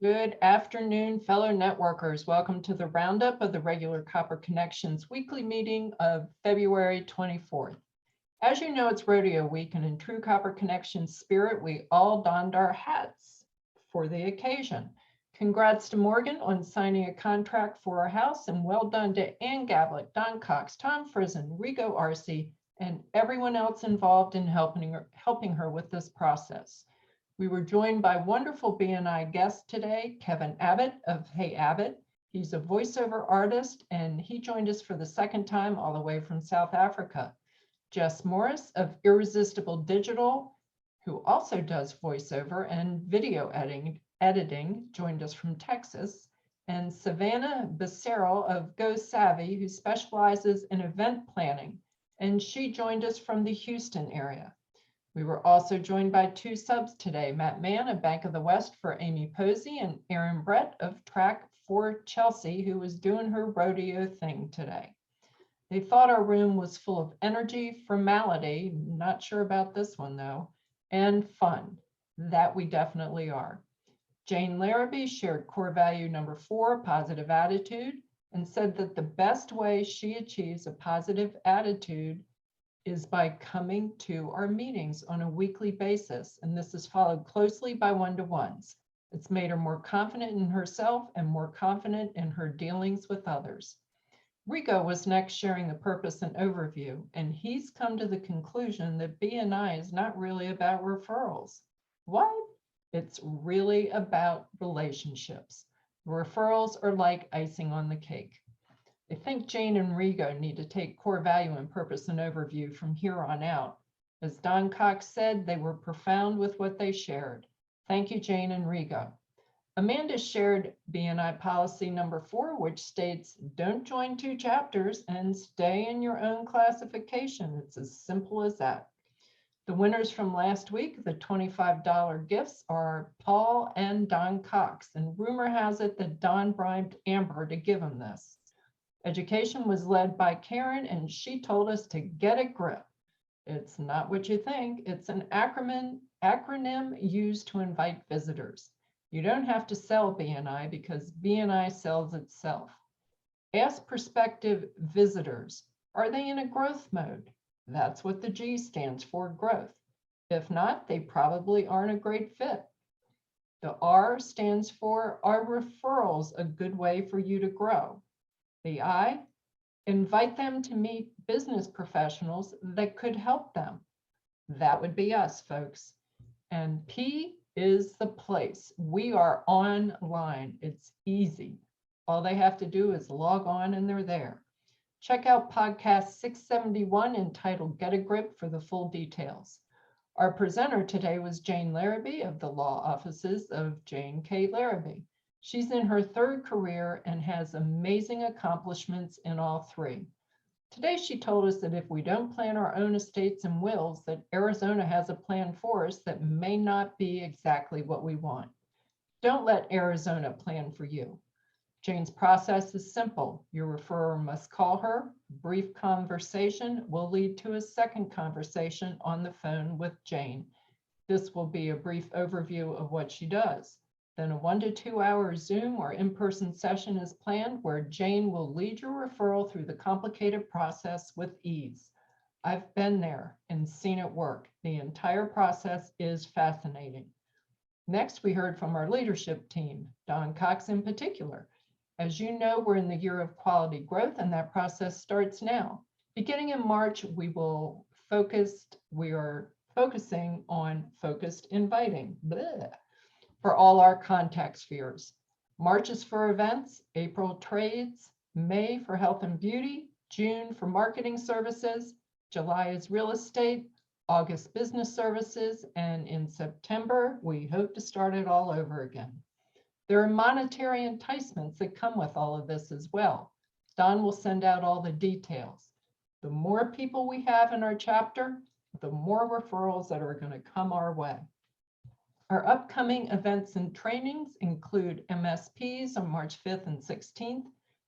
Good afternoon, fellow networkers. Welcome to the roundup of the regular Copper Connections weekly meeting of February 24th. As you know, it's rodeo week, and in true Copper Connections spirit, we all donned our hats for the occasion. Congrats to Morgan on signing a contract for our house, and well done to Ann Gavlick, Don Cox, Tom Frizen, Rigo Arce, and everyone else involved in helping her with this process. We were joined by wonderful BNI guest today, Kevin Abbott of Hey Abbott. He's a voiceover artist, and he joined us for the second time all the way from South Africa. Jess Morris of Irresistible Digital, who also does voiceover and video editing, joined us from Texas. And Savannah Becerril of Go Savvy, who specializes in event planning, and she joined us from the Houston area. We were also joined by two subs today, Matt Mann of Bank of the West for Amy Posey and Erin Brett of Track for Chelsea, who was doing her rodeo thing today. They thought our room was full of energy, formality, not sure about this one though, and fun. That we definitely are. Jane Larrabee shared core value number 4, positive attitude, and said that the best way she achieves a positive attitude is by coming to our meetings on a weekly basis. And this is followed closely by one-to-ones. It's made her more confident in herself and more confident in her dealings with others. Rigo was next sharing the purpose and overview, and he's come to the conclusion that BNI is not really about referrals. What? It's really about relationships. Referrals are like icing on the cake. I think Jane and Rigo need to take core value and purpose and overview from here on out. As Don Cox said, they were profound with what they shared. Thank you, Jane and Rigo. Amanda shared BNI policy number 4, which states, don't join 2 chapters and stay in your own classification. It's as simple as that. The winners from last week, the $25 gifts, are Paul and Don Cox, and rumor has it that Don bribed Amber to give him this. Education was led by Karen, and she told us to get a grip. It's not what you think. It's an acronym used to invite visitors. You don't have to sell BNI because BNI sells itself. Ask prospective visitors, are they in a growth mode? That's what the G stands for, growth. If not, they probably aren't a great fit. The R stands for, are referrals a good way for you to grow? The I, invite them to meet business professionals that could help them. That would be us, folks. And P is the place. We are online. It's easy. All they have to do is log on and they're there. Check out podcast 671 entitled Get a Grip for the full details. Our presenter today was Jane Larrabee of the law offices of Jane K. Larrabee. She's in her 3rd career and has amazing accomplishments in all 3. Today, she told us that if we don't plan our own estates and wills, that Arizona has a plan for us that may not be exactly what we want. Don't let Arizona plan for you. Jane's process is simple. Your referrer must call her. Brief conversation will lead to a second conversation on the phone with Jane. This will be a brief overview of what she does. Then a 1 to 2 hour Zoom or in-person session is planned where Jane will lead your referral through the complicated process with ease. I've been there and seen it work. The entire process is fascinating. Next, we heard from our leadership team, Don Cox in particular. As you know, we're in the year of quality growth, and that process starts now. Beginning in March, we are focusing on focused inviting. Blah. For all our contact spheres. March is for events, April trades, May for health and beauty, June for marketing services, July is real estate, August business services, and in September, we hope to start it all over again. There are monetary enticements that come with all of this as well. Don will send out all the details. The more people we have in our chapter, the more referrals that are going to come our way. Our upcoming events and trainings include MSPs on March 5th and 16th,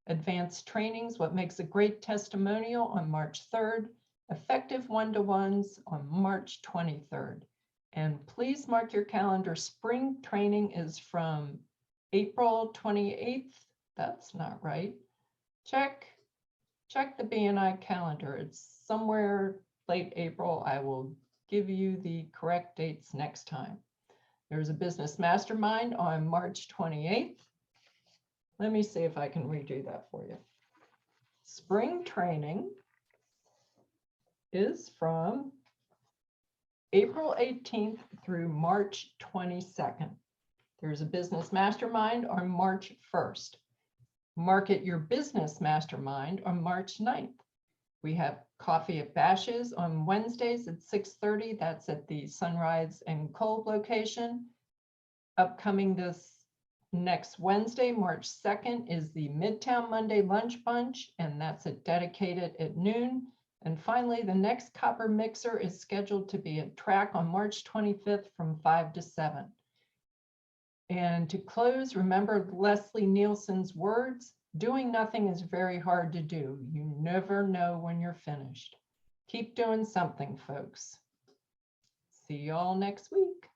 advanced trainings, what makes a great testimonial on March 3rd, effective one-to-ones on March 23rd. And please mark your calendar, spring training is from April 28th. That's not right. Check the BNI calendar. It's somewhere late April. I will give you the correct dates next time. There's a business mastermind on March 28th. Let me see if I can redo that for you. Spring training is from April 18th through March 22nd. There's a business mastermind on March 1st. Market Your Business Mastermind on March 9th. We have Coffee at Bash's on Wednesdays at 6:30. That's at the Sunrise and Kolb location. Upcoming this next Wednesday, March 2nd, is the Midtown Monday Lunch Bunch, and that's at Dedicated at noon. And finally, the next Copper Mixer is scheduled to be at Track on March 25th from 5 to 7. And to close, remember Leslie Nielsen's words, doing nothing is very hard to do. You never know when you're finished. Keep doing something, folks. See y'all next week.